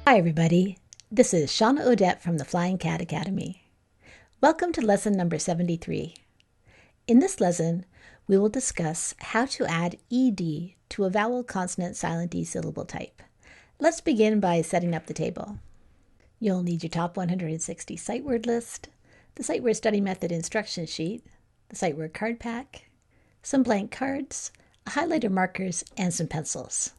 Hi everybody, this is Shawna Odette from the Flying Cat Academy. Welcome to lesson number 73. In this lesson, we will discuss how to add ed to a vowel consonant silent D syllable type. Let's begin by setting up the table. You'll need your top 160 sight word list, the sight word study method instruction sheet, the sight word card pack, some blank cards, a highlighter markers, and some pencils.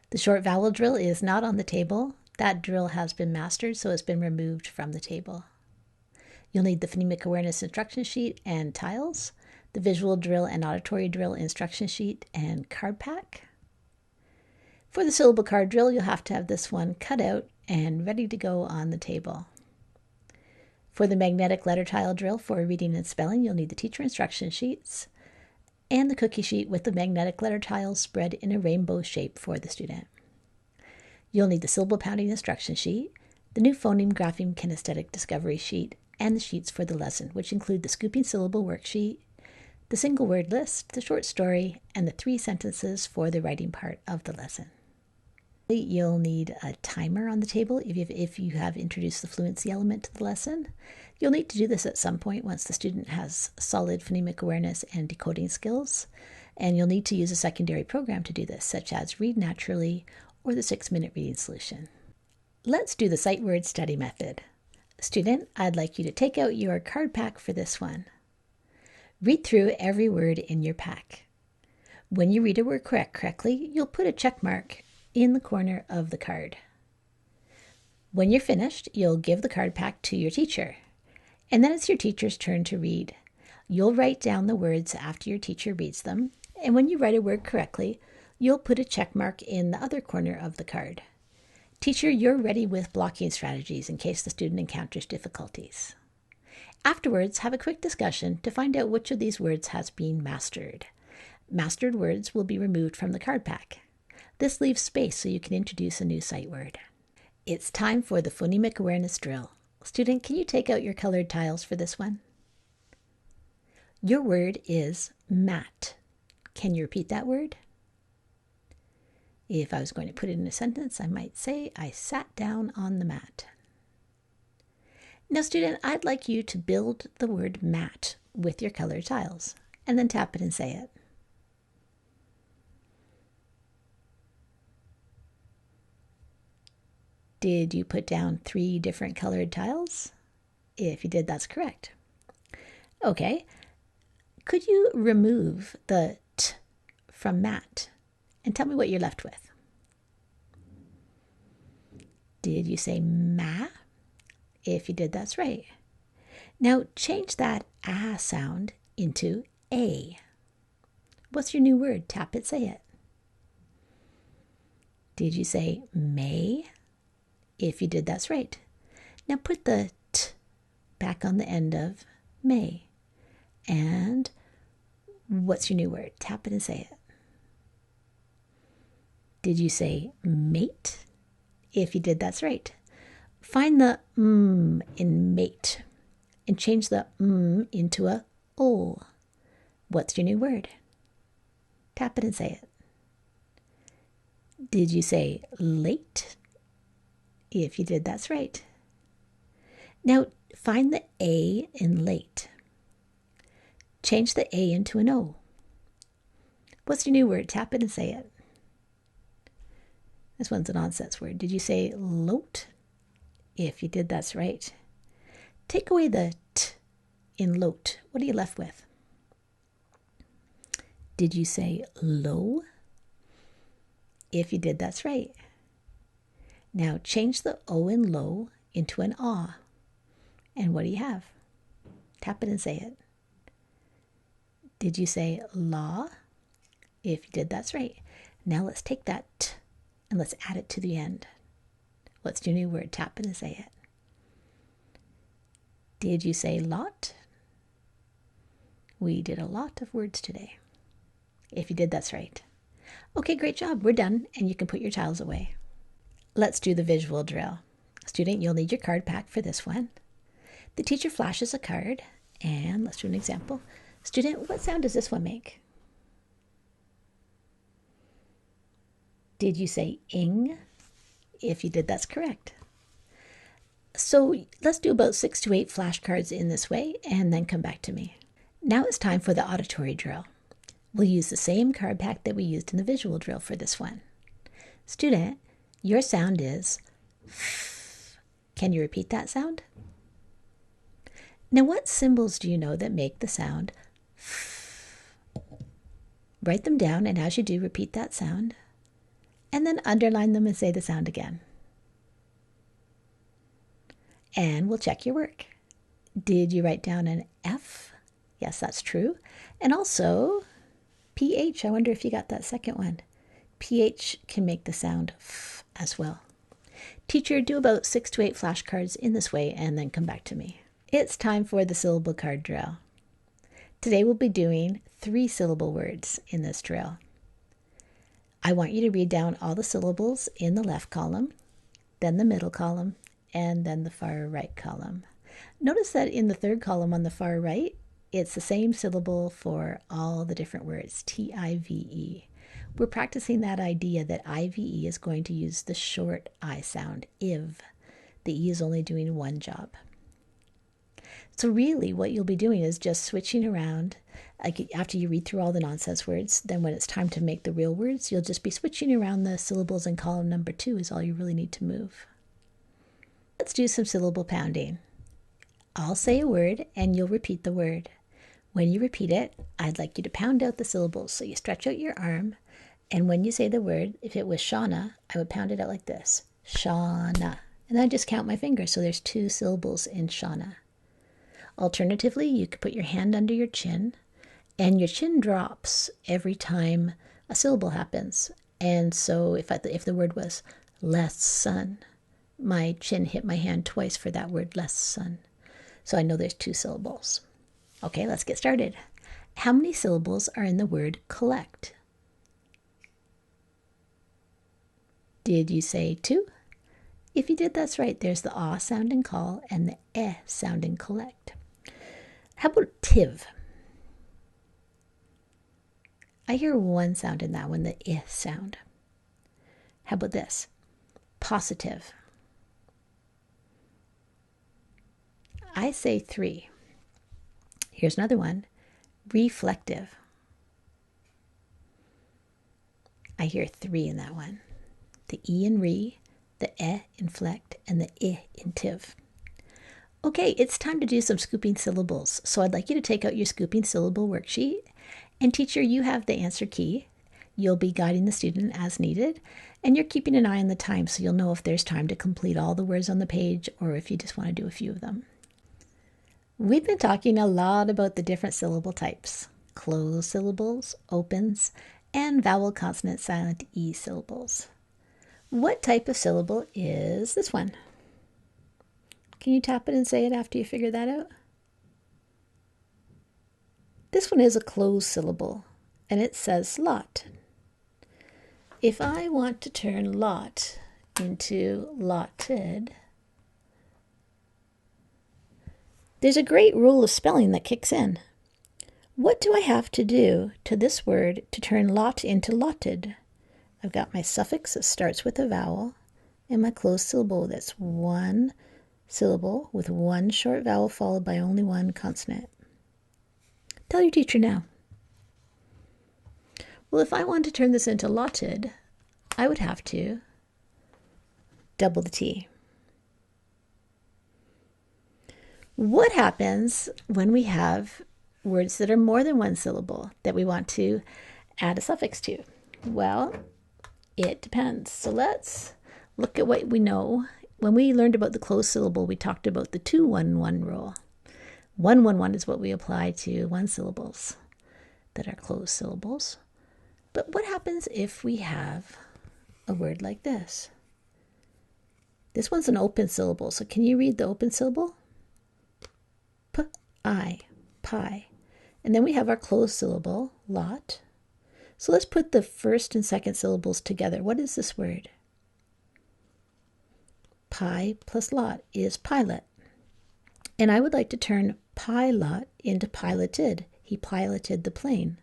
The short vowel drill is not on the table. That drill has been mastered, so it's been removed from the table. You'll need the phonemic awareness instruction sheet and tiles, the visual drill and auditory drill instruction sheet and card pack. For the syllable card drill, you'll have to have this one cut out and ready to go on the table. For the magnetic letter tile drill for reading and spelling, you'll need the teacher instruction sheets and the cookie sheet with the magnetic letter tiles spread in a rainbow shape for the student. You'll need the syllable pounding instruction sheet, the new phoneme grapheme kinesthetic discovery sheet, and the sheets for the lesson, which include the scooping syllable worksheet, the single word list, the short story, and the 3 sentences for the writing part of the lesson. You'll need a timer on the table if you have introduced the fluency element to the lesson. You'll need to do this at some point once the student has solid phonemic awareness and decoding skills, and you'll need to use a secondary program to do this, such as Read Naturally or the 6-minute reading solution. Let's do the sight word study method. Student, I'd like you to take out your card pack for this one. Read through every word in your pack. When you read a word correctly, you'll put a check mark in the corner of the card. When you're finished, you'll give the card pack to your teacher, and then it's your teacher's turn to read. You'll write down the words after your teacher reads them, and when you write a word correctly, you'll put a check mark in the other corner of the card. Teacher, you're ready with blocking strategies in case the student encounters difficulties. Afterwards, have a quick discussion to find out which of these words has been mastered. Mastered words will be removed from the card pack. This leaves space so you can introduce a new sight word. It's time for the phonemic awareness drill. Student, can you take out your colored tiles for this one? Your word is mat. Can you repeat that word? If I was going to put it in a sentence, I might say, I sat down on the mat. Now, student, I'd like you to build the word mat with your colored tiles, and then tap it and say it. Did you put down 3 different colored tiles? If you did, that's correct. Okay, could you remove the t from mat and tell me what you're left with? Did you say ma? If you did, that's right. Now change that ah sound into a. What's your new word? Tap it, say it. Did you say may? If you did, that's right. Now put the t back on the end of may. And what's your new word? Tap it and say it. Did you say mate? If you did, that's right. Find the in mate and change the into a o. What's your new word? Tap it and say it. Did you say late? If you did, that's right. Now find the a in late. Change the a into an o. What's your new word? Tap it and say it. This one's a nonsense word. Did you say lote? If you did, that's right. Take away the t in lote. What are you left with? Did you say low? If you did, that's right. Now change the o in low into an ah. And what do you have? Tap it and say it. Did you say law? If you did, that's right. Now let's take that t and let's add it to the end. What's your new word? Tap it and say it. Did you say lot? We did a lot of words today. If you did, that's right. Okay, great job. We're done, and you can put your tiles away. Let's do the visual drill. Student, you'll need your card pack for this one. The teacher flashes a card, and let's do an example. Student, what sound does this one make? Did you say ing? If you did, that's correct. So let's do about 6 to 8 flashcards in this way and then come back to me. Now it's time for the auditory drill. We'll use the same card pack that we used in the visual drill for this one. Student, your sound is F. Can you repeat that sound? Now, what symbols do you know that make the sound F? Write them down, and as you do, repeat that sound, and then underline them and say the sound again. And we'll check your work. Did you write down an F? Yes, that's true. And also, PH, I wonder if you got that second one. PH can make the sound F as well. Teacher, do about 6 to 8 flashcards in this way and then come back to me. It's time for the syllable card drill. Today we'll be doing 3-syllable words in this drill. I want you to read down all the syllables in the left column, then the middle column, and then the far right column. Notice that in the third column on the far right, it's the same syllable for all the different words, T-I-V-E. We're practicing that idea that I-V-E is going to use the short I sound, IV. The E is only doing one job. So really what you'll be doing is just switching around. After you read through all the nonsense words, then when it's time to make the real words, you'll just be switching around the syllables in column number 2 is all you really need to move. Let's do some syllable pounding. I'll say a word and you'll repeat the word. When you repeat it, I'd like you to pound out the syllables. So you stretch out your arm, and when you say the word, if it was Shawna, I would pound it out like this. Shawna. And then I just count my fingers, so there's 2 syllables in Shawna. Alternatively, you could put your hand under your chin, and your chin drops every time a syllable happens. And so if the word was lesson, my chin hit my hand twice for that word lesson. So I know there's 2 syllables. Okay, let's get started. How many syllables are in the word collect? Did you say 2? If you did, that's right. There's the ah sound in call and the eh sound in collect. How about tiv? I hear 1 sound in that one, the eh sound. How about this? Positive. I say 3. Here's another one. Reflective. I hear 3 in that one. The E in re, the eh in flect, and the I in tiv. Okay, it's time to do some scooping syllables. So I'd like you to take out your scooping syllable worksheet. And teacher, you have the answer key. You'll be guiding the student as needed. And you're keeping an eye on the time so you'll know if there's time to complete all the words on the page or if you just want to do a few of them. We've been talking a lot about the different syllable types. Closed syllables, opens, and vowel consonant silent E syllables. What type of syllable is this one? Can you tap it and say it after you figure that out? This one is a closed syllable, and it says lot. If I want to turn lot into lotted, there's a great rule of spelling that kicks in. What do I have to do to this word to turn lot into lotted? I've got my suffix that starts with a vowel and my closed syllable that's 1 syllable with 1 short vowel followed by only 1 consonant. Tell your teacher now. Well, if I want to turn this into lotted, I would have to double the T. What happens when we have words that are more than 1 syllable that we want to add a suffix to? Well, it depends. So let's look at what we know. When we learned about the closed syllable, we talked about the 2-1-1 rule. 1-1-1 is what we apply to 1 syllables that are closed syllables. But what happens if we have a word like this? This one's an open syllable. So can you read the open syllable? P-I, pie. And then we have our closed syllable, lot. So let's put the first and second syllables together. What is this word? Pie plus lot is pilot. And I would like to turn pilot into piloted. He piloted the plane.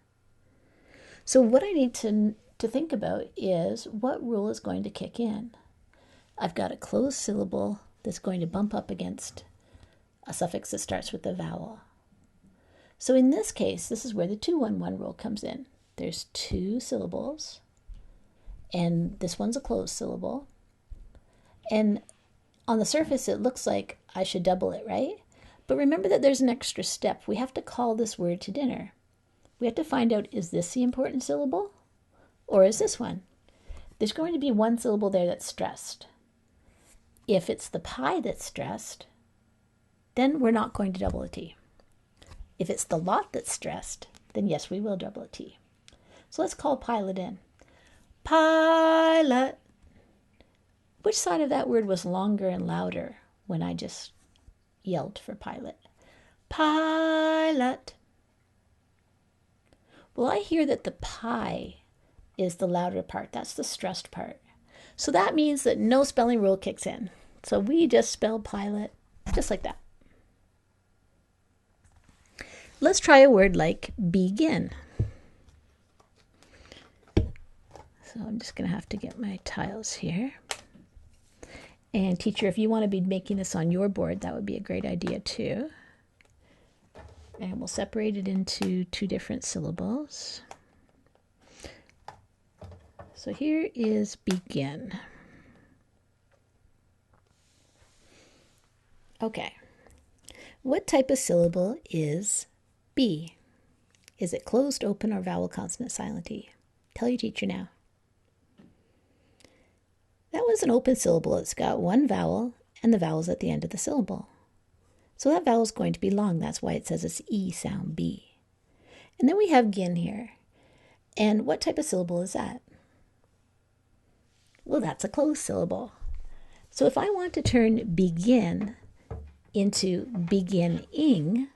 So what I need to think about is what rule is going to kick in. I've got a closed syllable that's going to bump up against a suffix that starts with a vowel. So in this case, this is where the 2-1-1 rule comes in. There's 2 syllables, and this one's a closed syllable. And on the surface, it looks like I should double it, right? But remember that there's an extra step. We have to call this word to dinner. We have to find out, is this the important syllable? Or is this one? There's going to be one syllable there that's stressed. If it's the pie that's stressed, then we're not going to double a T. If it's the lot that's stressed, then yes, we will double a T. So let's call pilot in. Pilot. Which side of that word was longer and louder when I just yelled for pilot? Pilot. Well, I hear that the pie is the louder part. That's the stressed part. So that means that no spelling rule kicks in. So we just spell pilot just like that. Let's try a word like begin. So I'm just going to have to get my tiles here. And teacher, if you want to be making this on your board, that would be a great idea too. And we'll separate it into 2 different syllables. So here is begin. Okay. What type of syllable is B? Is it closed, open, or vowel, consonant, silent E? Tell your teacher now. That was an open syllable. It's got 1 vowel, and the vowel's at the end of the syllable. So that vowel is going to be long. That's why it says it's E sound, B. And then we have gin here. And what type of syllable is that? Well, that's a closed syllable. So if I want to turn begin into beginning,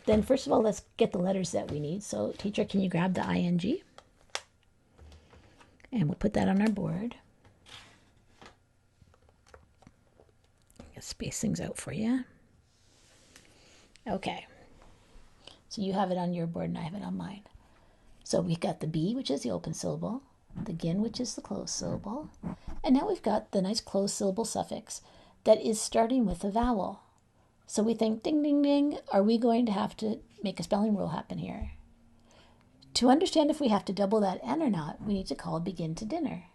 then first of all, let's get the letters that we need. So teacher, can you grab the ing? And we'll put that on our board. I'll space things out for you. Okay. So you have it on your board and I have it on mine. So we've got the B, which is the open syllable, the gin, which is the closed syllable, and now we've got the nice closed syllable suffix that is starting with a vowel. So we think, ding, ding, ding, are we going to have to make a spelling rule happen here? To understand if we have to double that N or not, we need to call begin to dinner.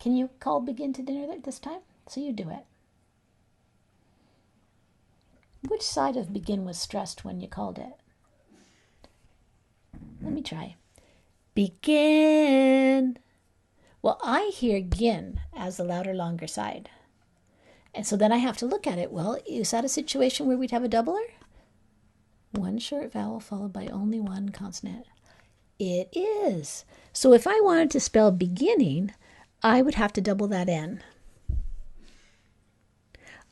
Can you call begin to dinner this time? So you do it. Which side of begin was stressed when you called it? Let me try. Begin. Well, I hear gin as the louder, longer side. And so then I have to look at it. Well, is that a situation where we'd have a doubler? 1 short vowel followed by only 1 consonant. It is. So if I wanted to spell beginning, I would have to double that N.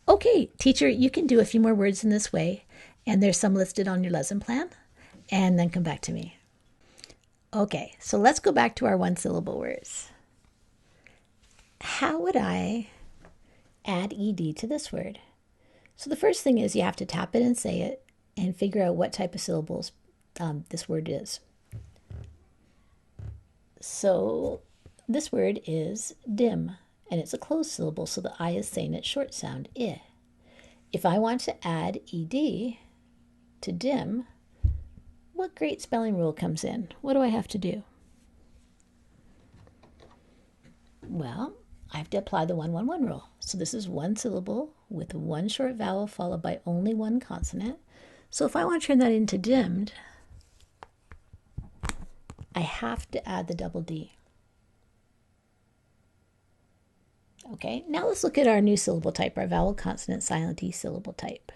Okay, teacher, you can do a few more words in this way, and there's some listed on your lesson plan, and then come back to me. Okay, so let's go back to our 1-syllable words. How would I add ed to this word? So the first thing is you have to tap it and say it and figure out what type of syllables this word is. So this word is dim, and it's a closed syllable, so the I is saying its short sound, I. If I want to add ed to dim, what great spelling rule comes in? What do I have to do? Well, I have to apply the 1-1-1 rule. So this is 1 syllable with 1 short vowel followed by only 1 consonant. So if I want to turn that into dimmed, I have to add the double D. Okay, now let's look at our new syllable type, our vowel, consonant, silent E syllable type.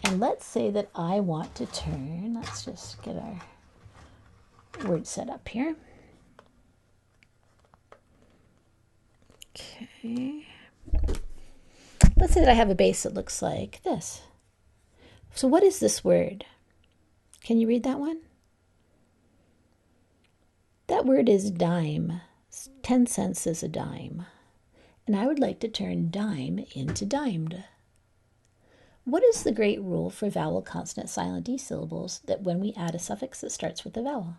And let's say that I want to turn, let's just get our word set up here. Okay. Let's say that I have a base that looks like this. So what is this word? Can you read that one? That word is dime. 10 cents is a dime. And I would like to turn dime into dimed. What is the great rule for vowel, consonant, silent E syllables that when we add a suffix that starts with a vowel?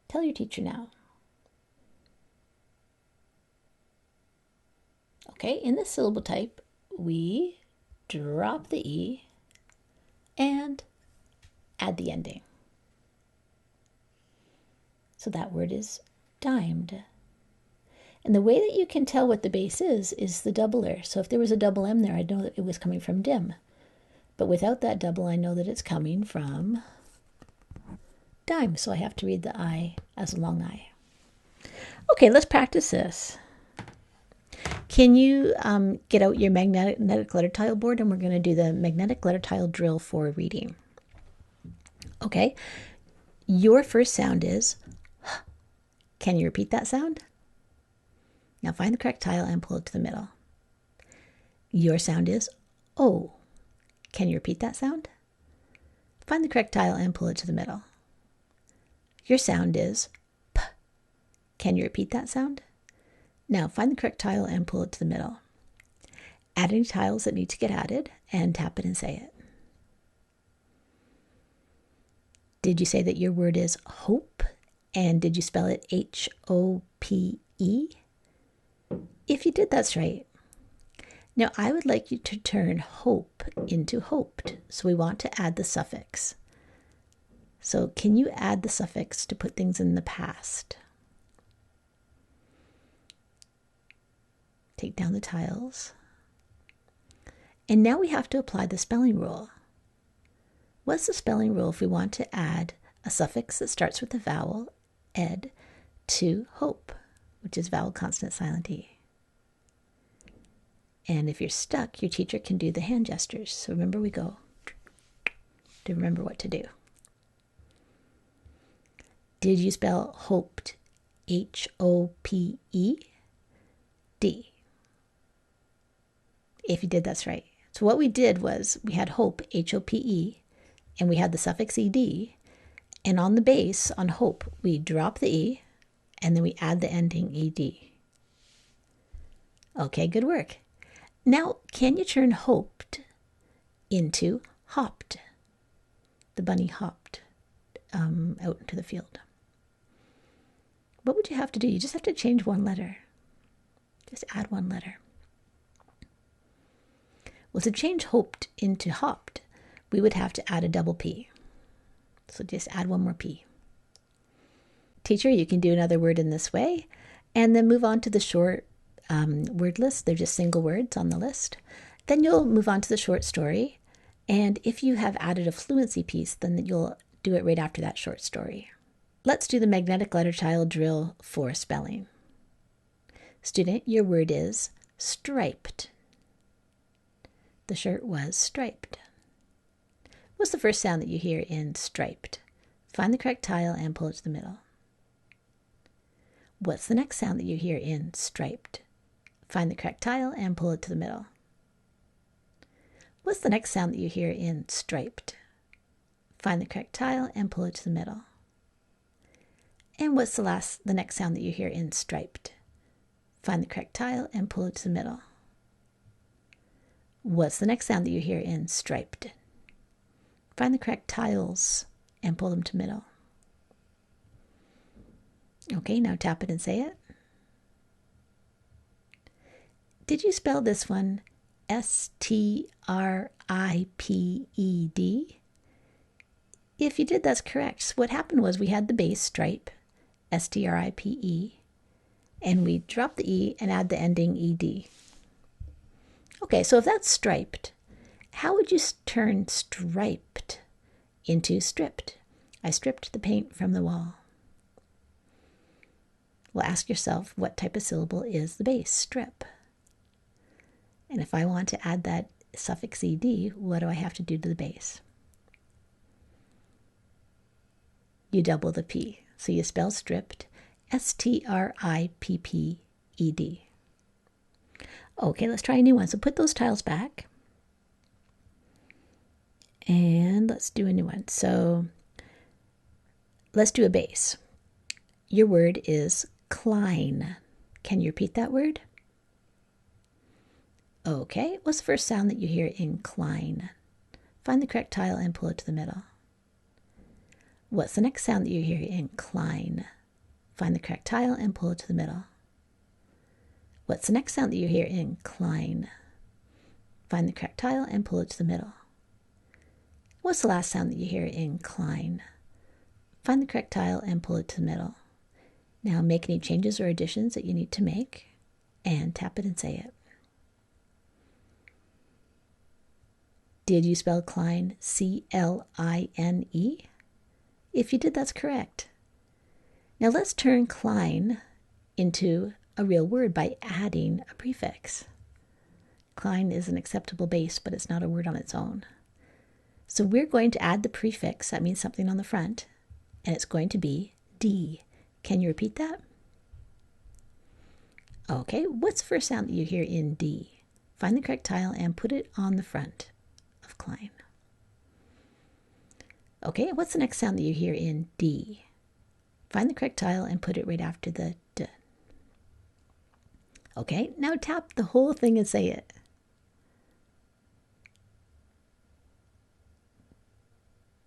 Tell your teacher now. Okay, in this syllable type, we drop the E and add the ending. So that word is dimed. And the way that you can tell what the base is the doubler. So if there was a double M there, I'd know that it was coming from dim. But without that double, I know that it's coming from dime. So I have to read the I as a long I. Okay, let's practice this. Can you get out your magnetic letter tile board, and we're going to do the magnetic letter tile drill for reading. Okay, your first sound is H. Can you repeat that sound? Now find the correct tile and pull it to the middle. Your sound is O. Can you repeat that sound? Find the correct tile and pull it to the middle. Your sound is P. Can you repeat that sound? Now find the correct tile and pull it to the middle. Add any tiles that need to get added and tap it and say it. Did you say that your word is hope? And did you spell it H-O-P-E? If you did, that's right. Now I would like you to turn hope into hoped. So we want to add the suffix. So can you add the suffix to put things in the past? Take down the tiles. And now we have to apply the spelling rule. What's the spelling rule if we want to add a suffix that starts with the vowel ed to hope, which is vowel consonant silent E? And if you're stuck, your teacher can do the hand gestures. So remember, we go to remember what to do. Did you spell hoped H-O-P-E-D? If you did, that's right. So what we did was we had hope, H-O-P-E, and we had the suffix E-D. And on the base, on hope, we drop the E, and then we add the ending E-D. Okay, good work. Now, can you turn hoped into hopped? The bunny hopped out into the field. What would you have to do? You just have to change one letter. Just add one letter. Well, to change hoped into hopped, we would have to add a double P. So just add one more P. Teacher, you can do another word in this way, and then move on to the short word list. They're just single words on the list. Then you'll move on to the short story, and if you have added a fluency piece, then you'll do it right after that short story. Let's do the magnetic letter tile drill for spelling. Student, your word is striped. The shirt was striped. What's the first sound that you hear in striped? Find the correct tile and pull it to the middle. What's the next sound that you hear in striped? Find the correct tile and pull it to the middle. What's the next sound that you hear in striped? Find the correct tile and pull it to the middle. And what's the next sound that you hear in striped? Find the correct tile and pull it to the middle. What's the next sound that you hear in striped? Find the correct tiles and pull them to middle. Okay, now tap it and say it. Did you spell this one S-T-R-I-P-E-D? If you did, that's correct. So what happened was we had the base stripe, S-T-R-I-P-E, and we drop the E and add the ending E-D. Okay, so if that's striped, how would you turn striped into stripped? I stripped the paint from the wall. Well, ask yourself, what type of syllable is the base? Strip. And if I want to add that suffix ed, what do I have to do to the base? You double the P. So you spell stripped, S-T-R-I-P-P-E-D. Okay, let's try a new one. So put those tiles back. And let's do a new one. So let's do a base. Your word is cline. Can you repeat that word? Okay, what's the first sound that you hear in cline? Find the correct tile and pull it to the middle. What's the next sound that you hear in cline? Find the correct tile and pull it to the middle. What's the next sound that you hear in cline? Find the correct tile and pull it to the middle. What's the last sound that you hear in cline? Find the correct tile and pull it to the middle. Now make any changes or additions that you need to make and tap it and say it. Did you spell cline C-L-I-N-E? If you did, that's correct. Now let's turn cline into a real word by adding a prefix. Cline is an acceptable base, but it's not a word on its own. So we're going to add the prefix, that means something on the front, and it's going to be D. Can you repeat that? Okay, what's the first sound that you hear in D? Find the correct tile and put it on the front of cline. Okay, what's the next sound that you hear in D? Find the correct tile and put it right after the D. Okay, now tap the whole thing and say it.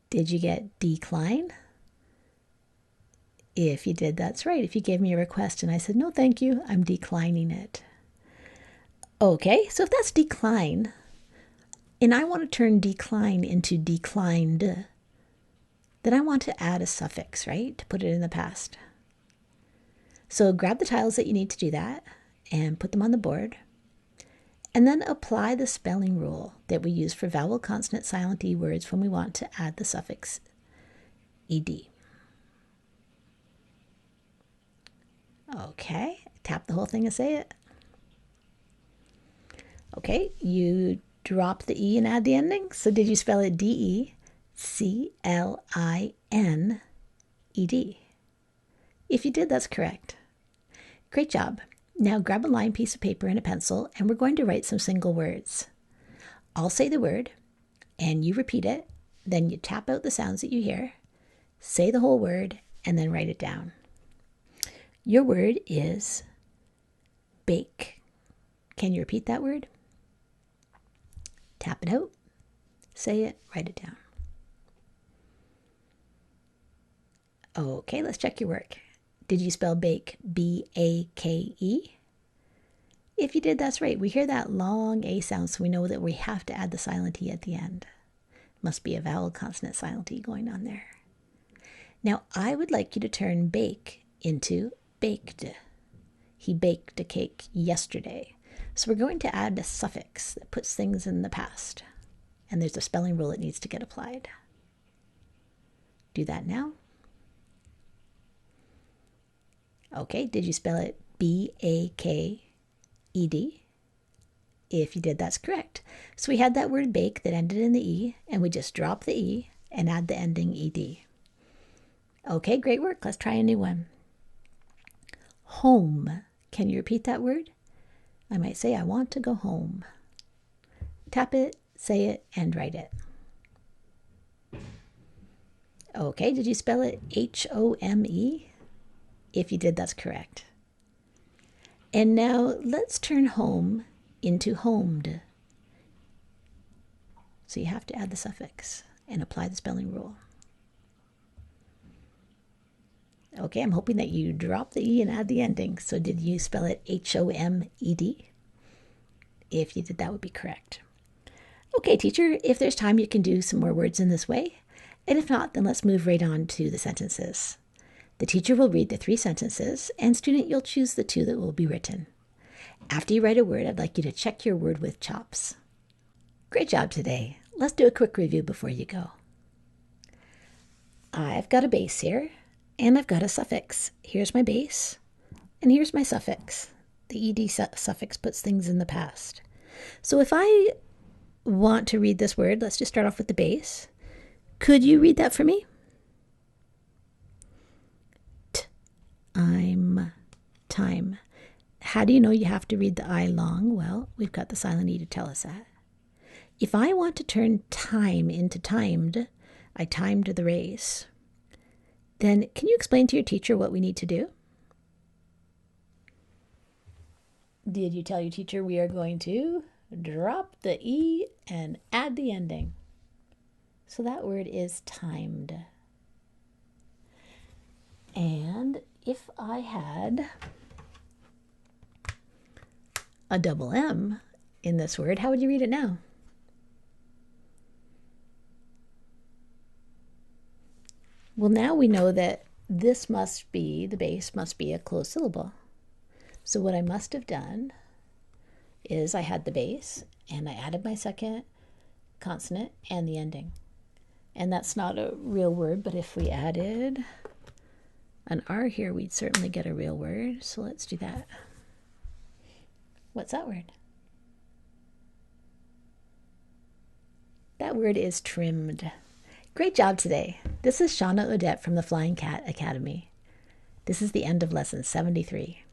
Did you get decline? If you did, that's right. If you gave me a request and I said, no, thank you, I'm declining it. Okay, so if that's decline, and I want to turn decline into declined, then I want to add a suffix, right, to put it in the past. So grab the tiles that you need to do that and put them on the board. And then apply the spelling rule that we use for vowel, consonant, silent E words when we want to add the suffix ed. Okay, tap the whole thing and say it. Okay, you drop the E and add the ending. So did you spell it D-E-C-L-I-N-E-D? If you did, that's correct. Great job. Now grab a lined piece of paper and a pencil, and we're going to write some single words. I'll say the word, and you repeat it. Then you tap out the sounds that you hear, say the whole word, and then write it down. Your word is bake. Can you repeat that word? Tap it out, say it, write it down. Okay, let's check your work. Did you spell bake B-A-K-E? If you did, that's right. We hear that long A sound, so we know that we have to add the silent E at the end. Must be a vowel, consonant, silent E going on there. Now, I would like you to turn bake into baked. He baked a cake yesterday. So we're going to add a suffix that puts things in the past. And there's a spelling rule that needs to get applied. Do that now. Okay, did you spell it B-A-K-E-D? If you did, that's correct. So we had that word bake that ended in the E, and we just drop the E and add the ending ED. Okay, great work. Let's try a new one. Home. Can you repeat that word? I might say, I want to go home. Tap it, say it, and write it. Okay, did you spell it H-O-M-E? If you did, that's correct. And now let's turn home into homed. So you have to add the suffix and apply the spelling rule. Okay, I'm hoping that you drop the E and add the ending. So did you spell it H-O-M-E-D? If you did, that would be correct. Okay, teacher, if there's time, you can do some more words in this way. And if not, then let's move right on to the sentences. The teacher will read the 3 sentences, and student, you'll choose the 2 that will be written. After you write a word, I'd like you to check your word with chops. Great job today. Let's do a quick review before you go. I've got a base here, and I've got a suffix. Here's my base, and here's my suffix. The ed suffix puts things in the past. So if I want to read this word, let's just start off with the base. Could you read that for me? Time. How do you know you have to read the I long? Well, we've got the silent E to tell us that. If I want to turn time into timed, I timed the race. Then can you explain to your teacher what we need to do? Did you tell your teacher we are going to drop the E and add the ending? So that word is timed. And if I had a double M in this word, how would you read it now? Well, now we know that this must be, the base must be a closed syllable. So what I must have done is I had the base and I added my second consonant and the ending. And that's not a real word, but if we added an R here, we'd certainly get a real word. So let's do that. What's that word? That word is trimmed. Great job today. This is Shawna Odette from the Flying Cat Academy. This is the end of lesson 73.